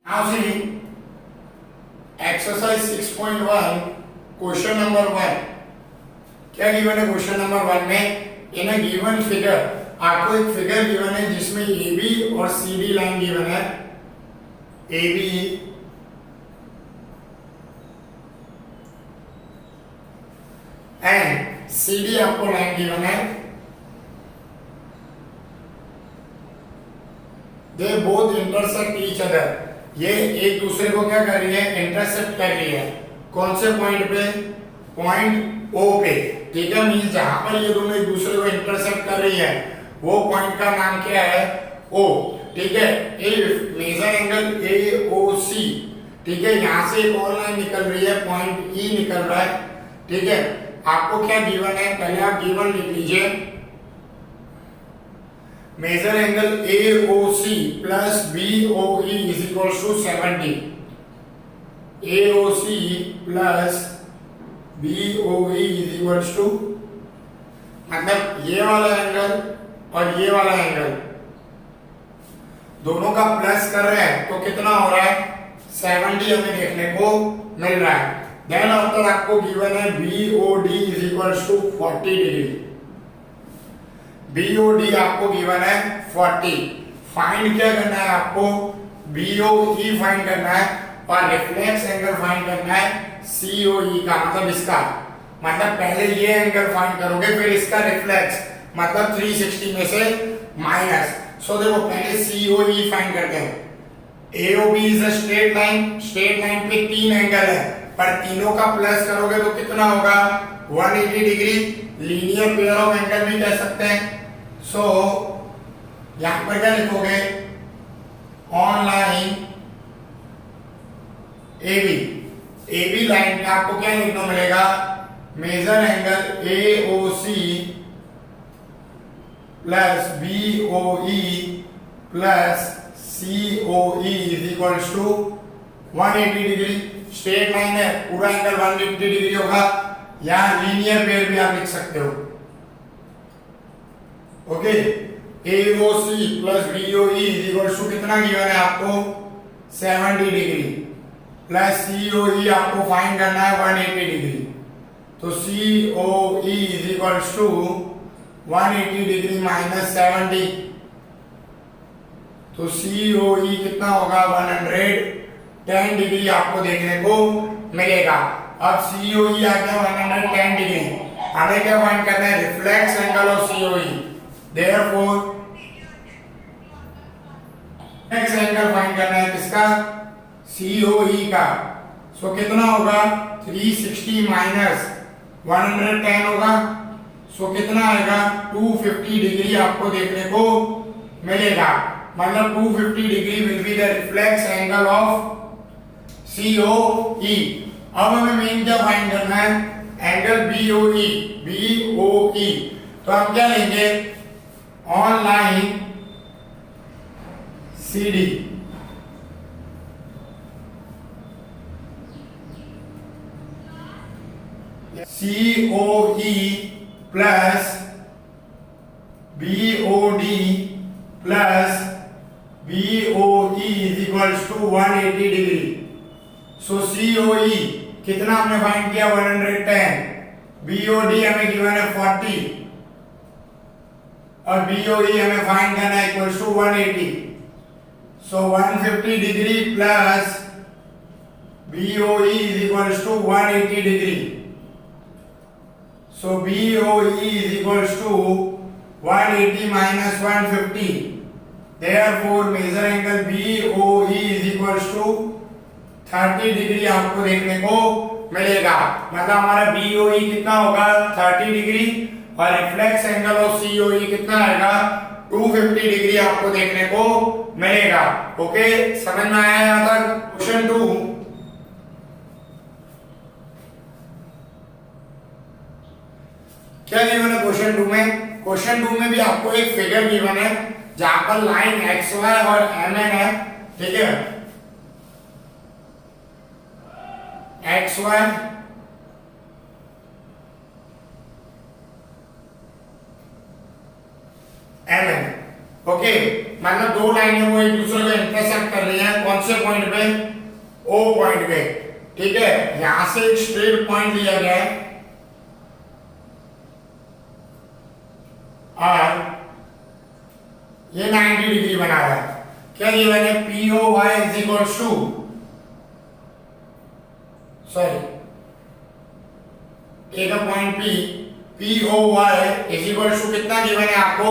Now see exercise 6.1 question number 1 क्या given है question number 1 में इन अ गिवन फिगर आपको एक फिगर गिवन है जिसमें AB और CD लाइन गिवन है AB एंड CD आपको लाइन गिवन है they both intersect each other ये एक दूसरे को क्या कर रही है इंटरसेक्ट कर रही है कौन से पॉइंट पे पॉइंट O पे ठीक है मींस जहां पर ये दोनों एक दूसरे को इंटरसेक्ट कर रही है वो पॉइंट का नाम क्या है O ठीक है इफ मेजर एंगल AOC ठीक है यहां से एक और लाइन निकल रही है पॉइंट E निकल रहा है ठीक है आपको क्या गिवन है पहले आप गिवन लिख लीजिए measure angle AOC plus BOE is equals to 70 AOC plus BOE is equals to मतलब ये वाला एंगल और ये वाला एंगल दोनों का प्लस कर रहे हैं तो कितना हो रहा है 70 हमें देखने को मिल रहा है देन आफ्टर आपको गिवन है BOD is equals to 40 degree BOD आपको गिवन है 40 फाइंड क्या करना है आपको BOE फाइंड करना है और रिफ्लेक्स एंगल फाइंड करना है COE का मतलब इसका मतलब पहले ये एंगल फाइंड करोगे फिर इसका रिफ्लेक्स मतलब 360 में से माइनस सो देखो पहले COE फाइंड करते हैं AOB is a straight line पे तीन एंगल है पर तीनों का प्लस करोगे तो कितना होगा 180 degree linear pair of angle भी कह सकते हैं सो यहां पर क्या लिखोगे ऑन लाइन AB लाइन पे आपको क्या लिखना मिलेगा measure angle AOC plus BOE plus COE is equals to 180 degree straight line है पूरा एंगल 180 डिग्री होगा यहां लीनियर पेयर भी आप लिख सकते हो okay AOC plus BOE is equals to कितना गिवन है आपको 70 डिग्री प्लस COE आपको फाइंड करना है 180 डिग्री तो COE is equals to 180 degree minus 70 तो COE कितना होगा 110 डिग्री आपको देखने को मिलेगा अब COE आ गया 110 डिग्री हमें क्या फाइंड करना है reflex angle of COE therefore reflex angle find करना है किसका COE का सो कितना होगा 360 माइनस 110 होगा सो कितना आएगा 250 डिग्री आपको देखने को मिलेगा मतलब 250 degree will be the reflex angle of COE अब हमें मेन क्या फाइंड करना है एंगल BOE तो हम क्या लेंगे on line CD COE plus BOD plus BOE is equals to 180 degree so COE कितना हमने फाइंड किया 110 BOD हमें गिवन है 40 और BOE हमें फाइंड करना है equals to 180 so 150 degree plus BOE is equals to 180 degree so BOE is equals to 180 minus 150 therefore measure angle BOE is equals to 30 degree आपको देखने को मिलेगा मतलब हमारा BOE कितना होगा 30 डिग्री और रिफ्लेक्स एंगल ऑफ COE कितना आएगा 250 डिग्री आपको देखने को मिलेगा ओके समझ में आया यहां तक क्वेश्चन 2 क्या गिवन है क्वेश्चन 2 में भी आपको एक फिगर गिवन है जहां पर लाइन XY और MN है ठीक है XY MN ओके मतलब दो लाइनें वो एक दूसरे को इंटरसेक्ट कर रही हैं, कौन से पॉइंट पे? ओ पॉइंट पे। ठीक है, यहां से एक स्ट्रेट पॉइंट लिया गया है और ये 90 डिग्री बना रहा है। क्या ये मैंने P O Y is equal to, sorry एक point P O Y is equal to कितना गिवन है आपको?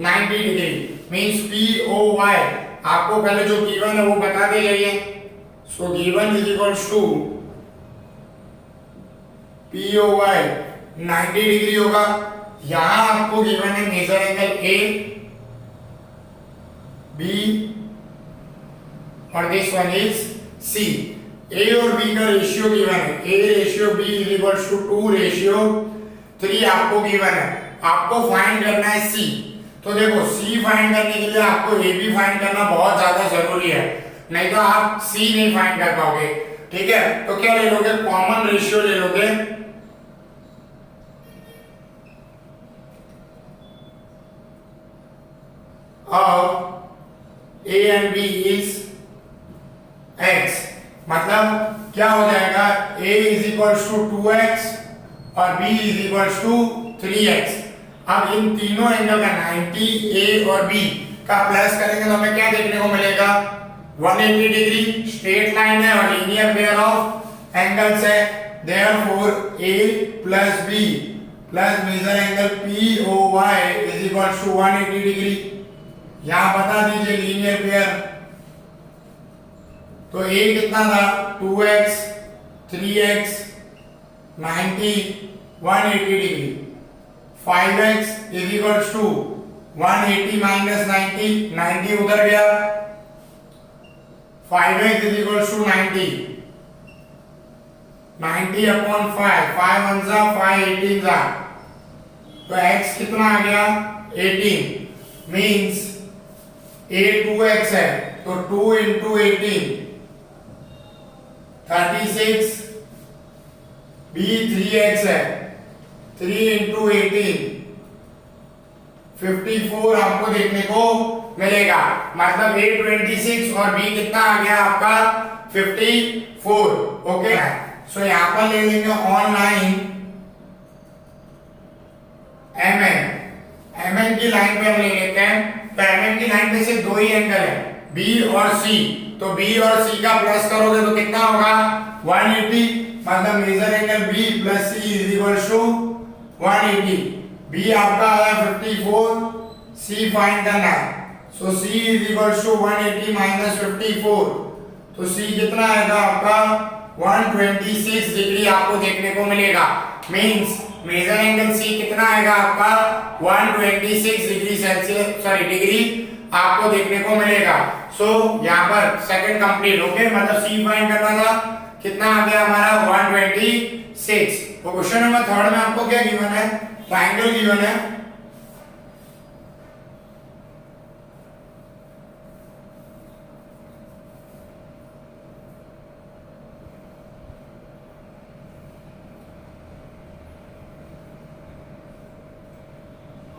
90 degree. Means P O Y आपको पहले जो गिवन है वो बता दी गई है। So given is equal to P O Y 90 degree होगा। यहां आपको गिवन है मेजर एंगल ए बी और this one is C. A और बी का रेशियो गिवन है, A ratio B is equal to 2 ratio 3 आपको गिवन है। आपको फाइंड करना है सी। तो देखो सी फाइंड करने के लिए आपको ए बी फाइंड करना बहुत ज्यादा जरूरी है, नहीं तो आप सी नहीं फाइंड कर पाओगे। ठीक है, तो क्या ले लोगे? कॉमन रेशियो ले लोगे। और A and B is x, मतलब क्या हो जाएगा? a is equal to 2x और b is equal to 3x। अब इन तीनों एंगल का 90 a और b का प्लस करेंगे तो हमें क्या देखने को मिलेगा? 180 डिग्री। स्ट्रेट लाइन है और लीनियर पेयर ऑफ एंगल्स है, therefore a plus b plus measure angle POY is equal to 180 degree. यहां बता दीजिए लीनियर पेयर। तो a कितना था? 2x 3x 90 180 degree. 5x is equal to 180 minus 90, 90 उधर गया। 5x is equal to 90 upon 5, 5 1 जा 5 18 जा, तो x कितना आ गया? 18। मीन्स a 2x है तो 2 इंटू 18 36, b 3x है 3 इंटू 18 54 आपको देखने को मिलेगा। मतलब a 26 और b कितना आ गया आपका? 54। ओके, सो यहां पर ले लेंगे ऑनलाइन mn की लाइन पे हम ले लेते हैं। तो mn की लाइन पे से दो ही एंगल है, b और c। तो b और c का प्लस करोगे तो कितना होगा? 180। मतलब measure angle b plus c is equal to 180। b आपका आया 54, c फाइंड करना है। So c is equal to 180 minus 54, तो c कितना आएगा आपका? 126 डिग्री आपको देखने को मिलेगा। मींस मेजर एंगल c कितना आएगा आपका? 126 डिग्री सेल्सियस, सॉरी डिग्री आपको देखने को मिलेगा। सो यहाँ पर सेकंड कंप्लीट। ओके, मतलब c फाइंड करना था, कितना आ गया हमारा? 126। तो क्वेश्चन नंबर 3 में आपको क्या गिवन है? ट्रायंगल गिवन है।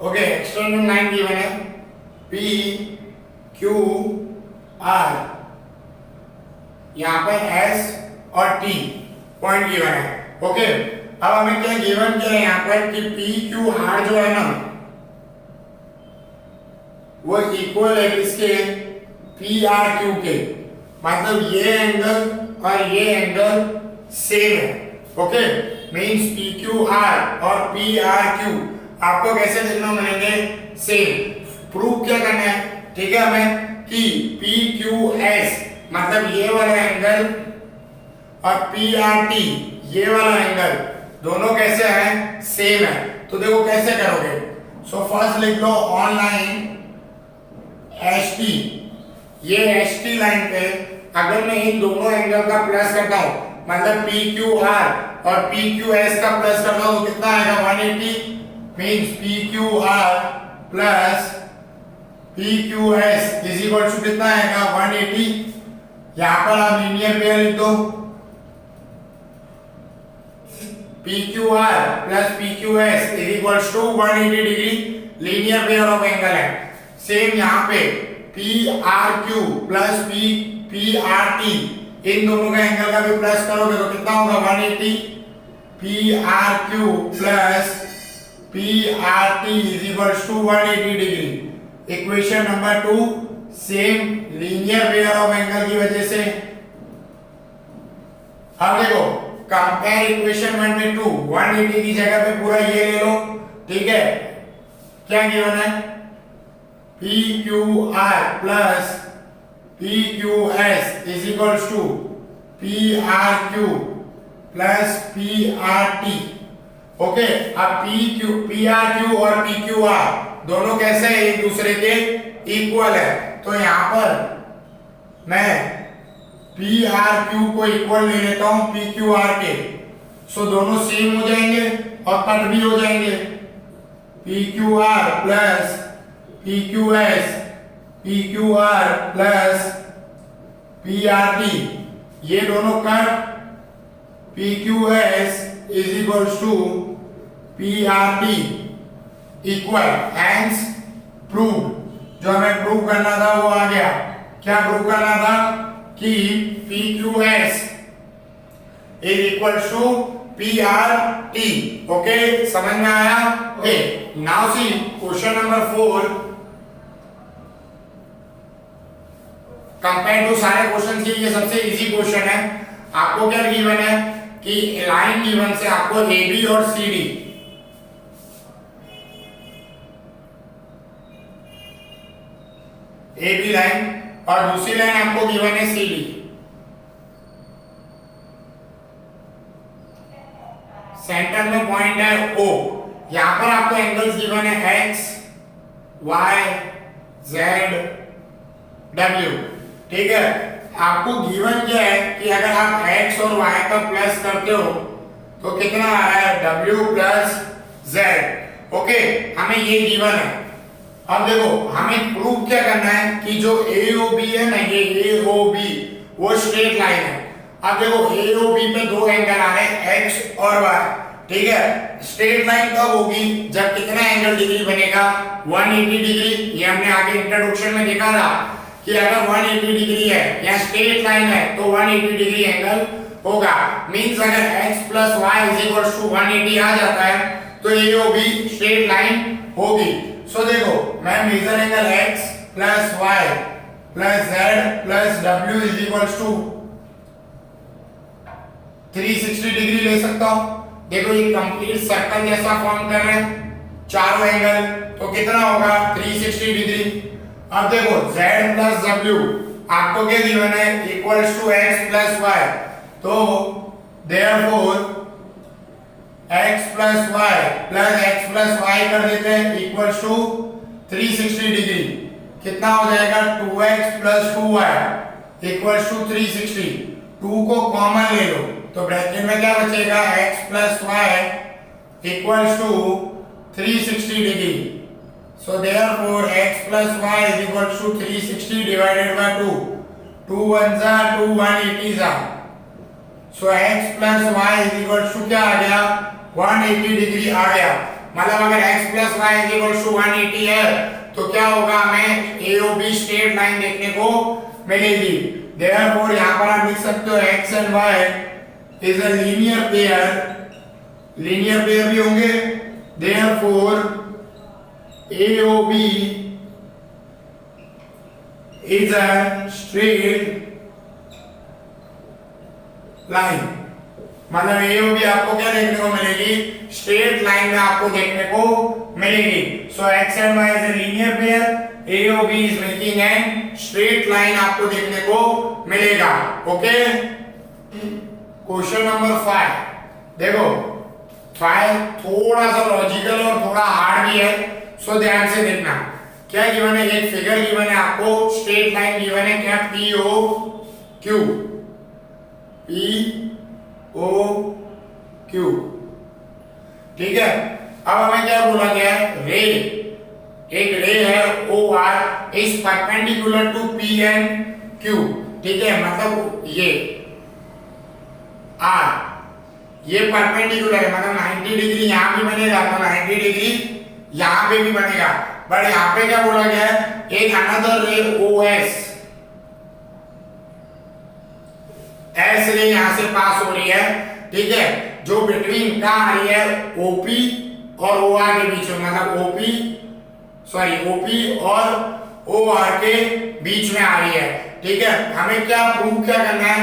ओके, एक्सटर्नल लाइन गिवन है P Q R, यहाँ पर S और T पॉइंट गिवन है। ओके, अब हमें क्या गिवन क्या है यहाँ पर कि P Q R जो है ना वो इक्वल है किसके? P R Q के। मतलब ये एंगल और ये एंगल सेम है। Okay, means P Q R और P R Q आपको कैसे देखना मिलेंगे? सेम। प्रूफ क्या करना है? ठीक है, हमें कि पी क्यू एस मतलब ये वाला एंगल और पी आर टी ये वाला एंगल दोनों कैसे हैं? सेम है। तो देखो कैसे करोगे। सो फर्स्ट लिख लो ऑनलाइन एच टी। ये एच टी लाइन पे अगर मैं इन दोनों एंगल का प्लस करता हूं, मतलब पी क्यू आर और पी क्यू एस का प्लस करता हूं तो कितना आएगा? 180। Means P Q R plus PQS is equal to कितना आएगा? 180। यहां पर आप लीनियर पेयर लिख दो, PQR plus PQS is equal to 180 degree linear pair of angle है। सेम यहां पे P R Q plus P R T, इन दोनों का एंगल का भी प्लस करोगे तो कितना होगा 180, P R Q plus P R T is equals to 180 degree. Equation number 2 same linear pair of angle की वजह से। अब देखो कंपेयर इक्वेशन 1 में 2, 180 की जगह पे पूरा ये ले लो, ठीक है। क्या गिवन है, P Q R plus P Q S is equals to P R Q plus P R T. Okay, अब पी आर क्यू और पी क्यू आर दोनों कैसे हैं, एक दूसरे के इक्वल है, तो यहां पर मैं पी आर क्यू को इक्वल ले लेता हूं पी क्यू आर के, सो दोनों सेम हो जाएंगे और कट भी हो जाएंगे। P Q R plus P Q S, P Q R plus P R T, ये दोनों cut, P Q S is equals to P R T equal, hence prove. जो हमें प्रूव करना था वो आ गया। क्या प्रूव करना था कि P Q S is equals to P R T. Okay, समझ में आया? Okay, now see question number 4 compare to सारे क्वेश्चन की ये सबसे इजी क्वेश्चन है। आपको क्या गिवन है कि लाइन गिवन से आपको ए बी और C D, A B line और दूसरी लाइन आपको गिवन है सी डी। सेंटर में पॉइंट है O, यहां पर आपको एंगल्स गिवन है X, Y, Z, W, ठीक है। आपको गिवन क्या है कि अगर आप X और Y का प्लस करते हो तो कितना आ रहा है W प्लस Z। ओके, हमें ये गिवन है। अब देखो हमें प्रूव क्या करना है कि जो AOB है ना, ये AOB वो स्ट्रेट लाइन है। अब देखो AOB पे दो एंगल आ रहे हैं X और Y, ठीक है। स्ट्रेट लाइन कब होगी, जब कितना एंगल डिग्री बनेगा 180 डिग्री। ये हमने आगे इंट्रोडक्शन में देखा था कि अगर 180 डिग्री है या स्ट्रेट लाइन है तो 180 डिग्री एंगल होगा। मींस अगर x plus y is equal to 180 आ जाता है तो AOB स्ट्रेट लाइन होगी। सो देखो मैं measure angle x plus y plus z plus w is equal to 360 degree ले सकता हूं। देखो ये कंप्लीट सर्कल जैसा फॉर्म कर रहे हैं चारों एंगल, तो कितना होगा 360 डिग्री। अब देखो z प्लस w आपको क्या गिवन है equals to x plus y, तो therefore x plus y plus x plus y कर देते हैं इक्वल्स टू 360 डिग्री। कितना हो जाएगा 2x plus 2y equals to 360। 2 को कॉमन ले लो तो ब्रैकेट में क्या बचेगा x plus y equals to 360 degree. So therefore x plus y is equal to 360 divided by 2. 2 ones are 2 180s are. So x plus y is equal to क्या आ गया 180 degree आ गया। मतलब अगर x plus y is equal to 180 है तो क्या होगा, हमें AOB स्ट्रेट लाइन देखने को मिलेगी। Therefore यहाँ पर आप लिख सकते हो x and y is a linear pair, linear pair भी होंगे। Therefore AOB is a straight line। मतलब AOB आपको क्या देखने को मिलेगी, स्ट्रेट लाइन में आपको देखने को मिलेगी। So x and y is a linear pair, AOB is making an straight line आपको देखने को मिलेगा। ओके, क्वेश्चन नंबर 5 देखो 5 थोड़ा सा लॉजिकल और थोड़ा हार्ड भी है, सो ध्यान से देखना। क्या गिवन है, एक फिगर गिवन है आपको, स्ट्रेट लाइन गिवन है, क्या POQ, POQ, ठीक है। अब हमें क्या बोला गया है, रे, एक रे है OR is perpendicular to PNQ, ठीक है। मतलब ये R ये परपेंडिकुलर है, मतलब 90 डिग्री यहां भी बनेगा तो 90 डिग्री यहां पे भी बनेगा। बट यहाँ पे क्या बोला गया है, एक अनदर रे OS, एस रे यहाँ से पास हो रही है, ठीक है, जो बिटवीन कहाँ आ रही है, OP और OR के बीच में, मतलब OP और OR के बीच में आ रही है, ठीक है। हमें क्या प्रूव क्या करना है,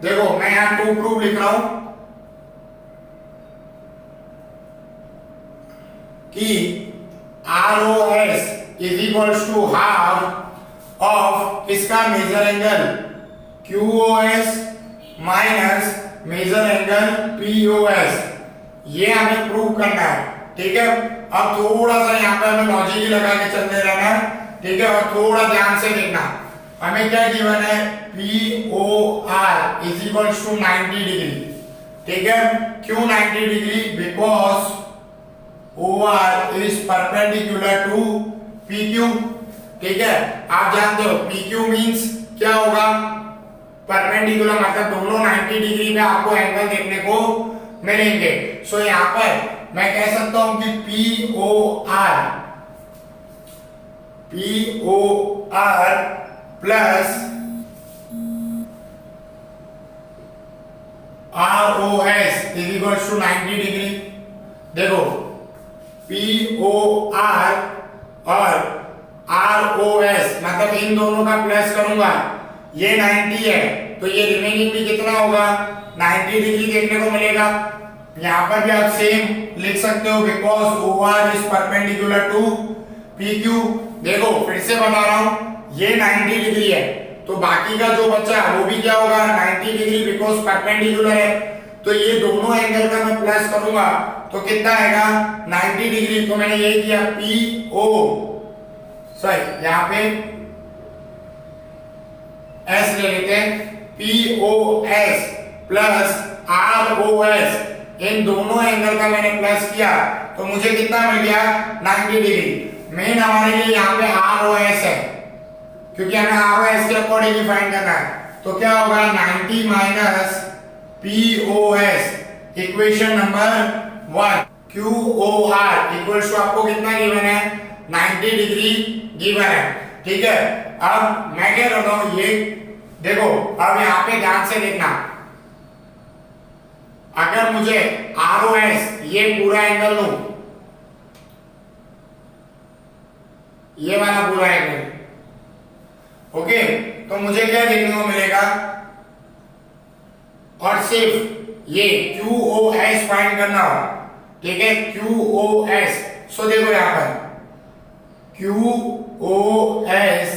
देखो मैं यहाँ टू प्रूव लिख रहा हूं कि ROS is equals to half of इसका major angle QOS minus major angle POS, ये हमें प्रूव करना है, ठीक है। अब थोड़ा सा यहाँ पे हमें लॉजिक ही लगा के चलते रहना है, ठीक है, और थोड़ा ध्यान से देखना। हमें क्या गिवन है, POR is equals to 90 degree, ठीक है। क्यों 90 degree, because OR is perpendicular to PQ, ठीक है। आप जानते हो PQ मींस क्या होगा, परपेंडिकुलर, मतलब दोनों 90 डिग्री में आपको एंगल देखने को मिलेंगे। सो यहाँ पर मैं कह सकता हूं कि POR plus ROS is equals to 90 degree. देखो POR और ROS मतलब इन दोनों का प्लस करूंगा, ये 90 है तो ये रिमेनिंग भी कितना होगा, 90 डिग्री देखने को मिलेगा। यहाँ पर भी आप सेम लिख सकते हो, because OR is perpendicular to PQ। देखो फिर से बता रहा हूं, ये 90 डिग्री है तो बाकी का जो बचा वो भी क्या होगा, 90 डिग्री, बिकॉज परपेंडिकुलर है। तो ये दोनों एंगल का मैं प्लस करूंगा तो कितना आएगा, 90 डिग्री। तो मैंने ये किया यहाँ पे S ले लेते हैं, POS प्लस ROS, इन दोनों एंगल का मैंने प्लस किया तो मुझे कितना मिल गया, 90 डिग्री। मेन हमारे लिए यहाँ पे ROS है क्योंकि हमें ROS के अकॉर्डिंग ही फाइंड करना है। तो क्या होगा, 90 minus POS equation number 1, QOR equals to आपको कितना गिवन है, 90 डिग्री गिवन है, ठीक है। अब मैं क्या करता हूं, ये देखो अब यहाँ पे ध्यान से देखना, अगर मुझे ROS ये पूरा एंगल लूं, ये वाला पूरा एंगल, ओके, तो मुझे क्या देखने को मिलेगा, और सिर्फ ये QOS फाइंड करना हो, ठीक है, QOS। सो देखो यहां पर QOS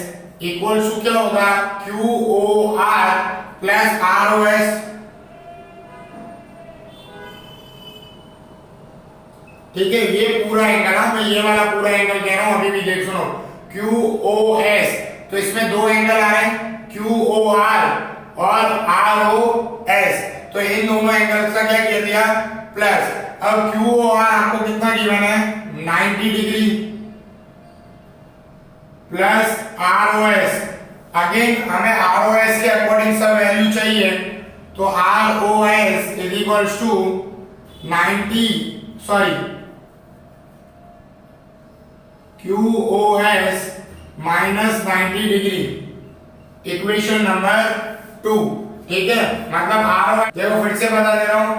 इक्वल्स टू क्या होगा, QOR प्लस ROS, ठीक है। ये पूरा एंगल है, मैं ये वाला पूरा एंगल कह रहा हूं, अभी भी देख सुनो, QOS, तो इसमें दो एंगल आ रहे हैं, QOR और ROS, तो इन दोनों एंगल्स का क्या किया दिया, प्लस। अब QOR आपको कितना गिवन है, 90 डिग्री प्लस ROS, अगेन हमें ROS के अकॉर्डिंग सब वैल्यू चाहिए, तो ROS is equals to 90 QOS minus 90 degree, equation number 2, ठीक है। मतलब ROS, देखो फिर से बता दे रहा हूं,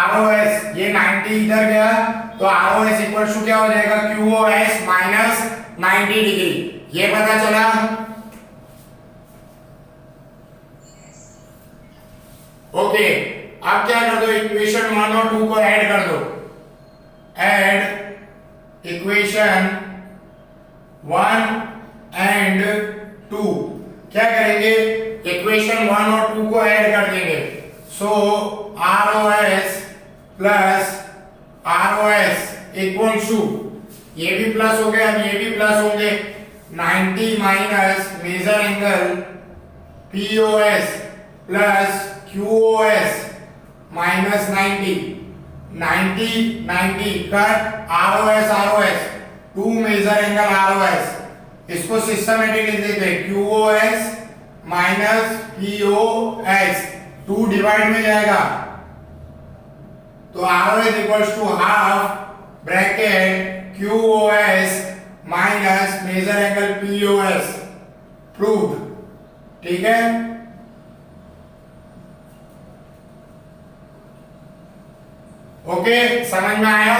ROS ये 90 इधर गया तो ROS इक्वल टू क्या हो जाएगा, QOS माइनस 90 डिग्री, ये पता चला। ओके, अब क्या कर दो, इक्वेशन 1 और 2 को ऐड कर दो, ऐड इक्वेशन 1 एंड 2, क्या करेंगे, इक्वेशन 1 और 2 को ऐड कर देंगे। So ROS plus ROS equal to, ये भी प्लस हो गया, ये भी प्लस होंगे, 90 minus major angle POS plus QOS minus 90 cut ROS 2 measure angle ROS, इसको सिस्टमेटिक लिख देते हैं, QOS माइनस POS, 2 डिवाइड में जाएगा तो ROS equals to half bracket QOS minus major angle POS, proved. ठीक है, ओके, समझ में आया?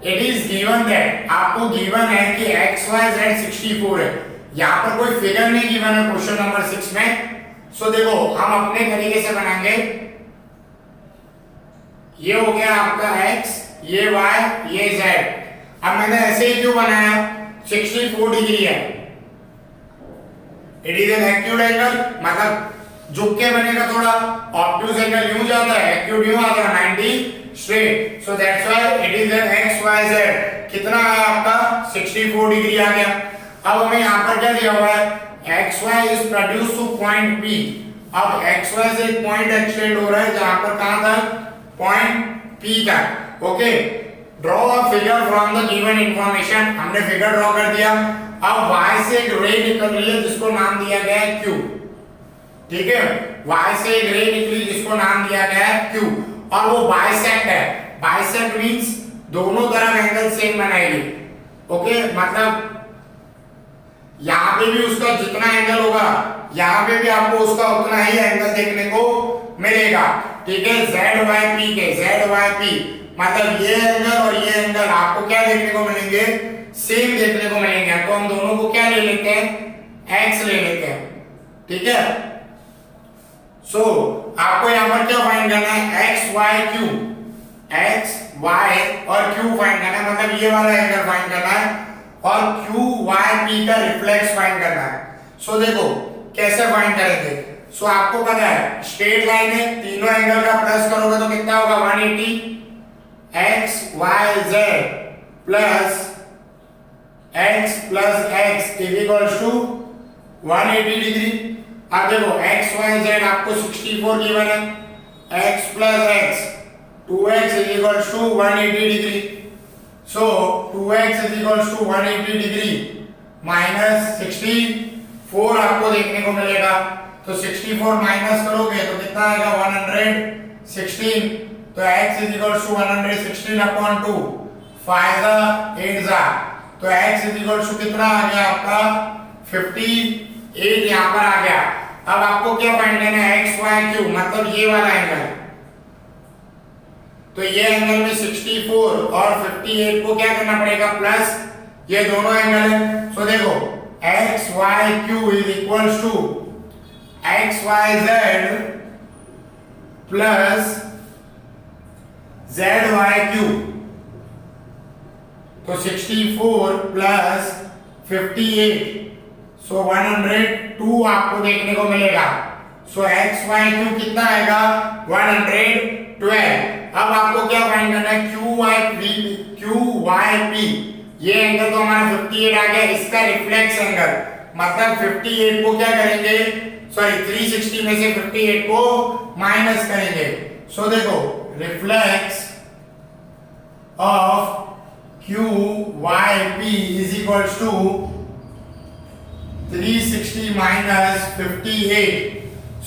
इट इज गिवन दैट, आपको गिवन है कि एक्स वाई जेड 64 है। यहाँ पर कोई फिगर नहीं गिवन है क्वेश्चन नंबर 6 में। सो देखो हम अपने तरीके से बनाएंगे। ये हो गया आपका x, ये y, ये z। अब मैंने ऐसे ही क्यों बनाया? 64 डिग्री है, it is an acute angle, मतलब झुक के बनेगा थोड़ा। ऑब्ट्यूज एंगल यूं जाता है, एक्यूट यूं आता है, 90 straight. So that's why it is an x y z. कितना आया आपका? 64 डिग्री आ गया। अब हमें यहाँ पर क्या दिया हुआ है? X y is produce to point P। अब एक्स वाई से एक पॉइंट एक्सटेंड हो रहा है जहां पर कहां तक? पॉइंट P तक। Okay, draw a figure from the given information. हमने फिगर ड्रॉ कर दिया। अब y से एक रे निकल रही है जिसको नाम दिया गया है Q। ठीक है, y से एक रे निकली जिसको नाम दिया गया है Q, और वो बाइसेक्ट है। बाइसेक्ट मींस दोनों तरफ एंगल सेम बनाएगी। ओके, मतलब यहाँ पे भी उसका जितना एंगल होगा, यहाँ पे भी आपको उसका उतना ही एंगल देखने को मिलेगा। ठीक है, जेड वाई पी के, जेड वाई पी मतलब ये एंगल और ये एंगल आपको क्या देखने को मिलेंगे? सेम देखने को मिलेंगे। तो हम दोनों को क्या ले लेते हैं? x ले लेते हैं। ठीक है, सो आपको यहाँ पर क्या फाइंड करना है? x y q, x y और q फाइंड करना है, मतलब ये वाला एंगल फाइंड करना है, और q y p का रिफ्लेक्स फाइंड करना है। सो देखो कैसे फाइंड करेंगे। सो आपको पता है स्ट्रेट लाइन है, तीनों एंगल का प्लस करोगे तो कितना होगा? 180। x y z plus x plus x is equals to 180 degree. अब देखो x y z आपको 64 गिवन है, x plus x 2x is equals to 180 degree. So 2x is equals to 180 degree minus 64 आपको देखने को मिलेगा। तो 64 माइनस करोगे तो कितना आएगा? 116। तो x is equals to 116 upon 2, 5 8 जा, तो x इज इक्वल्स टू कितना आ गया आपका? 58 यहाँ पर आ गया। अब आपको क्या फाइंड करना है? x y q, मतलब ये वाला एंगल। तो ये एंगल में 64 और 58 को क्या करना पड़ेगा? प्लस, ये दोनों एंगल है। सो देखो x y q is equals to x y z plus z y q। तो 64 प्लस 58, सो 102 आपको देखने को मिलेगा। सो x y q कितना आएगा? 112। अब आपको क्या फाइंड करना है? q y p, ये एंगल तो हमारा 58 आ गया, इसका रिफ्लेक्स एंगल, मतलब 58 को क्या करेंगे? सॉरी 360 में से 58 को माइनस करेंगे। सो देखो reflex of q y p is equals to 360 minus 58।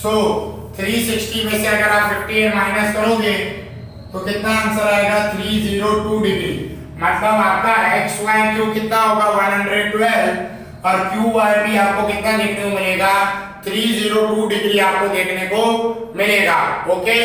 So 360 में से अगर आप 58 माइनस करोगे तो कितना आंसर आएगा? 302 डिग्री। मतलब आपका x y q कितना होगा? 112, और q y p आपको कितना देखने को मिलेगा? 302 डिग्री आपको देखने को मिलेगा। ओके।